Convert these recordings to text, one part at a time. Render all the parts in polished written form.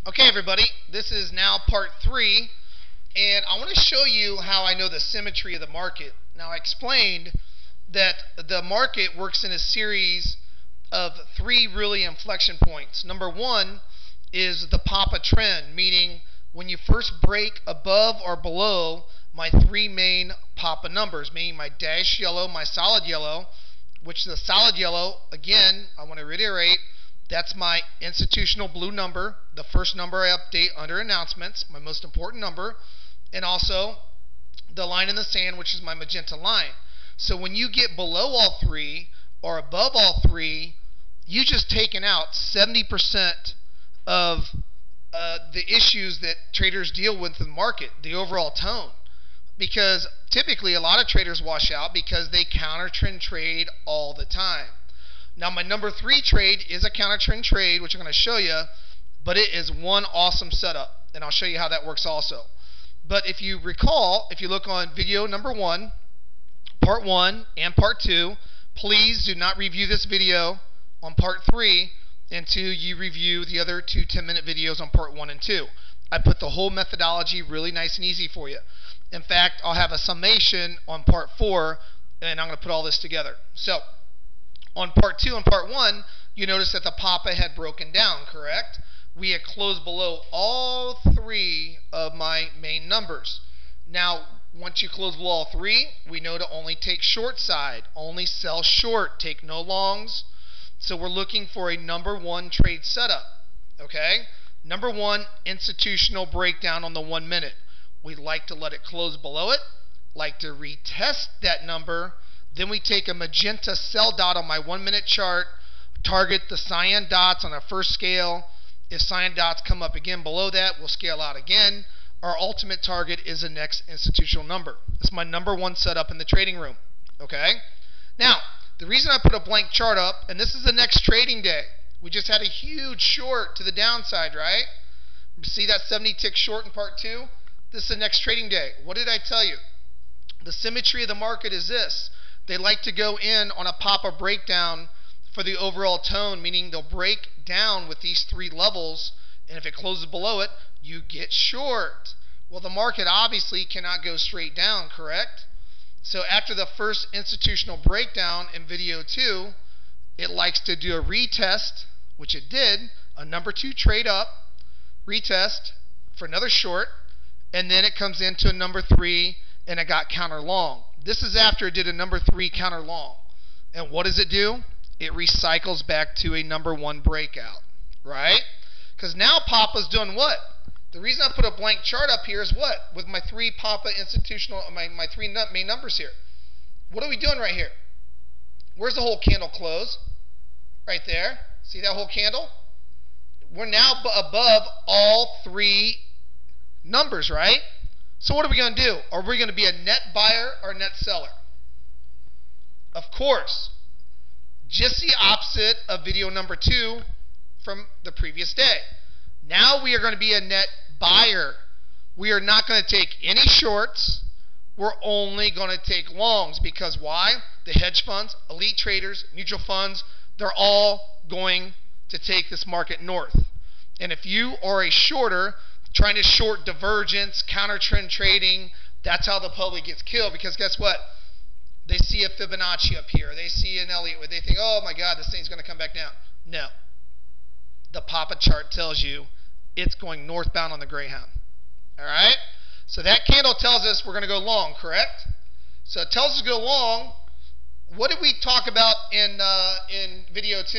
Okay, everybody, this is now part 3, and I want to show you how I know the symmetry of the market. Now, I explained that the market works in a series of 3 really inflection points. Number 1 is the Papa trend, meaning when you first break above or below my 3 main Papa numbers, meaning my dash yellow, my solid yellow, which the solid yellow, again, I want to reiterate, that's my institutional blue number, the first number I update under announcements, my most important number, and also the line in the sand, which is my magenta line. So when you get below all 3 or above all 3, you just taken out 70% of the issues that traders deal with in the market, the overall tone. Because typically a lot of traders wash out because they counter trend trade all the time. Now, my number 3 trade is a counter trend trade, which I'm going to show you, but it is one awesome setup, and I'll show you how that works also. But if you recall, if you look on video number 1, part 1 and part 2, please do not review this video on part 3 until you review the other 2 10-minute videos on part 1 and 2. I put the whole methodology really nice and easy for you. In fact, I'll have a summation on part 4, and I'm going to put all this together. So, on part 2 and part 1, you notice that the Papa had broken down, correct? We had closed below all 3 of my main numbers. Now, once you close below all 3, we know to only take short side, only sell short, take no longs. So we're looking for a number 1 trade setup, okay? Number 1, institutional breakdown on the 1 minute. We like to let it close below it, like to retest that number. Then we take a magenta sell dot on my 1 minute chart, target the cyan dots on our first scale. If cyan dots come up again below that, we'll scale out again. Our ultimate target is the next institutional number. It's my number 1 setup in the trading room. Okay? Now, the reason I put a blank chart up, and this is the next trading day. We just had a huge short to the downside, right? See that 70 tick short in part 2? This is the next trading day. What did I tell you? The symmetry of the market is this. They like to go in on a Papa breakdown for the overall tone, meaning they'll break down with these 3 levels, and if it closes below it, you get short. Well, the market obviously cannot go straight down, correct? So after the first institutional breakdown in video 2, it likes to do a retest, which it did, a number 2 trade up, retest for another short, and then it comes into a number 3, and it got counter long. This is after it did a number 3 counter long. And what does it do? It recycles back to a number 1 breakout, right? Because now Papa's doing what? The reason I put a blank chart up here is what? With my 3 Papa institutional, my 3 main numbers here. What are we doing right here? Where's the whole candle close? Right there. See that whole candle? We're now above all 3 numbers, right? So what are we going to do? Are we going to be a net buyer or a net seller? Of course. Just the opposite of video number 2 from the previous day. Now we are going to be a net buyer. We are not going to take any shorts. We're only going to take longs. Because why? The hedge funds, elite traders, mutual funds, they're all going to take this market north. And if you are a shorter, trying to short divergence, counter trend trading, that's how the public gets killed. Because guess what? They see a Fibonacci up here. They see an Elliott where they think, oh my God, this thing's going to come back down. No. The Papa chart tells you it's going northbound on the Greyhound. All right? So that candle tells us we're going to go long, correct? So it tells us to go long. What did we talk about in video 2?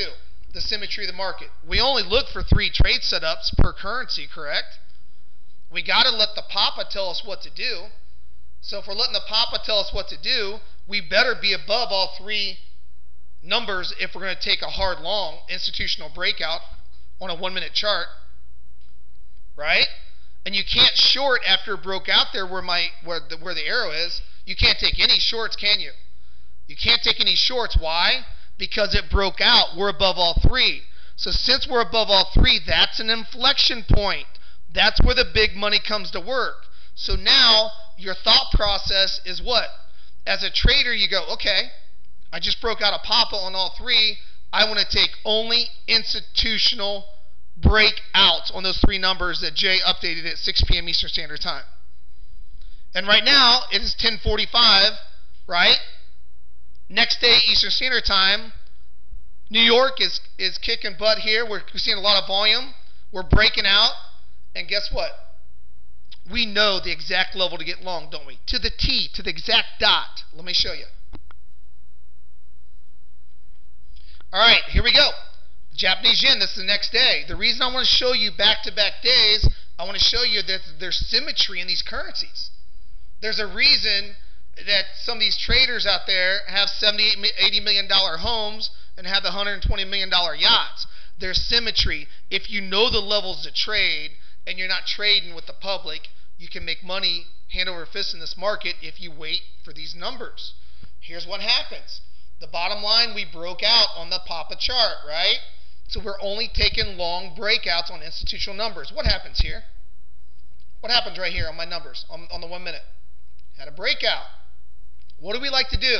The symmetry of the market. We only look for 3 trade setups per currency, correct? We got to let the Papa tell us what to do. So if we're letting the Papa tell us what to do, we better be above all 3 numbers if we're going to take a hard long institutional breakout on a 1 minute chart, right? And you can't short after it broke out there where the arrow is. You can't take any shorts, can you? You can't take any shorts. Why? Because it broke out. We're above all 3. So since we're above all 3, that's an inflection point. That's where the big money comes to work. So now your thought process is what? As a trader, you go, okay, I just broke out a Papa on all 3. I want to take only institutional break out on those three numbers that Jay updated at 6 p.m. Eastern Standard Time. And right now, it is 10:45, right? Next day, Eastern Standard Time, New York is kicking butt here. We're seeing a lot of volume. We're breaking out. And guess what? We know the exact level to get long, don't we? To the T, to the exact dot. Let me show you. All right, here we go. Japanese yen, this is the next day. The reason I want to show you back-to-back days, I want to show you that there's symmetry in these currencies. There's a reason that some of these traders out there have $78, $80 million homes and have the $120 million yachts. There's symmetry. If you know the levels to trade and you're not trading with the public, you can make money hand over fist in this market if you wait for these numbers. Here's what happens. The bottom line, we broke out on the Papa chart, right? So we're only taking long breakouts on institutional numbers. What happens here? What happens right here on my numbers on the 1 minute? Had a breakout. What do we like to do?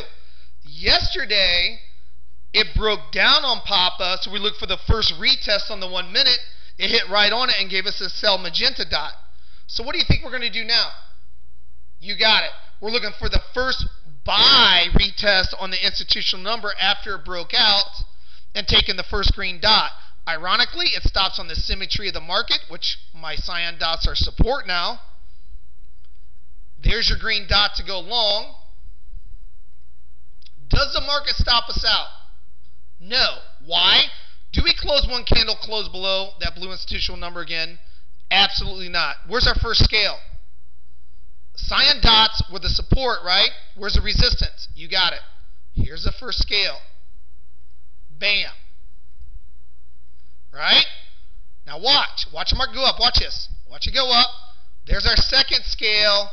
Yesterday, it broke down on Papa, so we looked for the first retest on the 1 minute. It hit right on it and gave us a sell magenta dot. So what do you think we're going to do now? You got it. We're looking for the first buy retest on the institutional number after it broke out and taking the first green dot. Ironically, it stops on the symmetry of the market, which my cyan dots are support now. There's your green dot to go long. Does the market stop us out? No. Why? Do we close one candle, close below that blue institutional number again? Absolutely not. Where's our first scale? Cyan dots were the support, right? Where's the resistance? You got it. Here's the first scale. Bam. Right? Now watch. Watch the market go up. Watch this. Watch it go up. There's our second scale.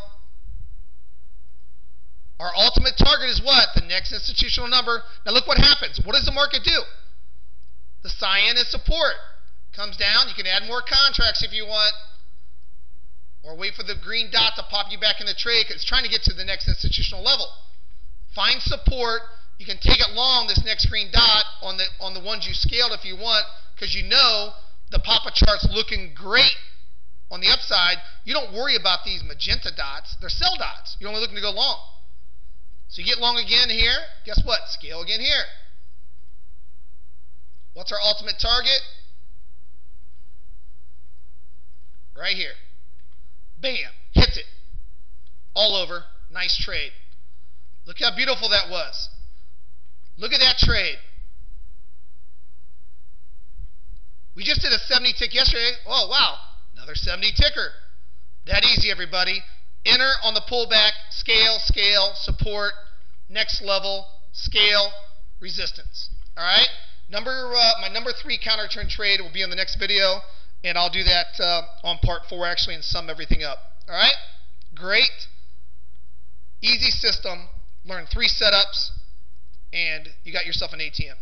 Our ultimate target is what? The next institutional number. Now look what happens. What does the market do? The cyan is support. Comes down. You can add more contracts if you want. Or wait for the green dot to pop you back in the trade because it's trying to get to the next institutional level. Find support. You can take it long, this next green dot, on the ones you scaled if you want, because you know the Papa chart's looking great on the upside. You don't worry about these magenta dots. They're sell dots. You're only looking to go long. So you get long again here. Guess what? Scale again here. What's our ultimate target? Right here. Bam. Hits it. All over. Nice trade. Look how beautiful that was. Look at that trade. We just did a 70 tick yesterday. Oh, wow. Another 70 ticker. That easy, everybody. Enter on the pullback. Scale, scale, support, next level, scale, resistance. All right? My number 3 counter turn trade will be in the next video, and I'll do that on part 4 actually and sum everything up. All right? Great. Easy system. Learn 3 setups, and you got yourself an ATM.